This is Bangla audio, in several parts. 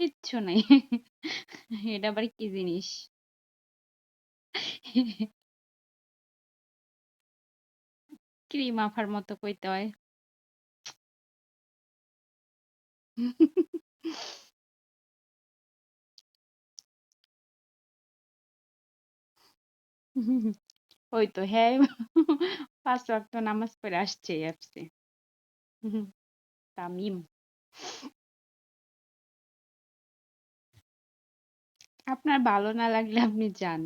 কিচ্ছু নাই। এটা আবার কি জিনিস? ক্রিম আফার মতো কইতে হয়। ওই তো হ্যাঁ, ৫ ওয়াক্ত নামাজ পড়ে আসছে এই অ্যাপসে। তামিম। আপনার ভালো না লাগলে আপনি যান।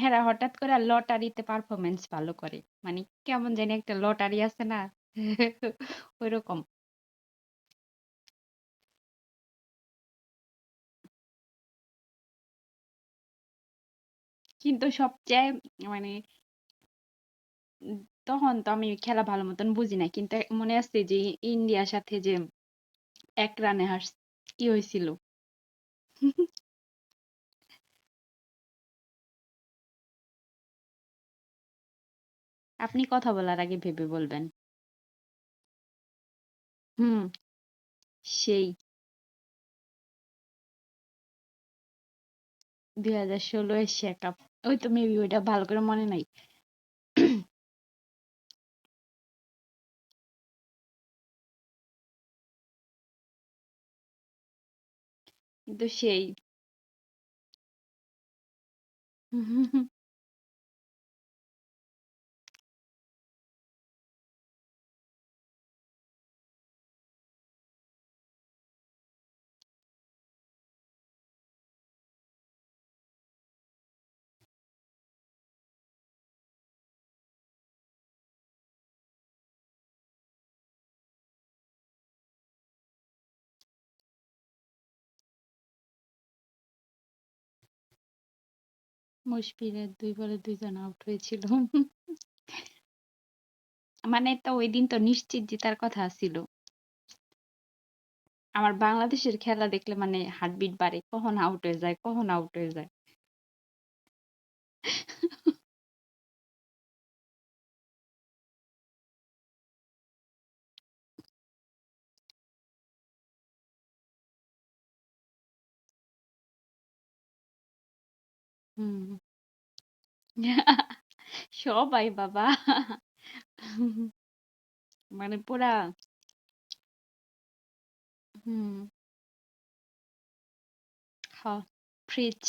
হেরা হঠাৎ করে লটারিতে পারফরম্যান্স ভালো করে। মানে কেমন জানি একটা লটারি আছে না? ঐরকম। কিন্তু সবচেয়ে মানে উম তখন তো আমি খেলা ভালো মতন বুঝি নাই। কিন্তু মনে আছে যে ইন্ডিয়ার সাথে যে ১ রানে কি হয়েছিল? আপনি কথা বলার আগে ভেবে বলবেন। হুম, সেই ২০১৬ এশিয়া কাপ। ওই তো মেবি ওইটা ভালো করে মনে নাই। কিন্তু সেই মুশফিরের ২ বলে ২ জন আউট হয়েছিল। মানে তো ঐদিন তো নিশ্চিত জেতার কথা ছিল। আমার বাংলাদেশের খেলা দেখলে মানে হার্টবিট বাড়ে। কখন আউট হয়ে যায়, কখন আউট হয়ে যায়। হুম। সবাই বাবা। মানে পুরা হুম, হ ফ্রিজ।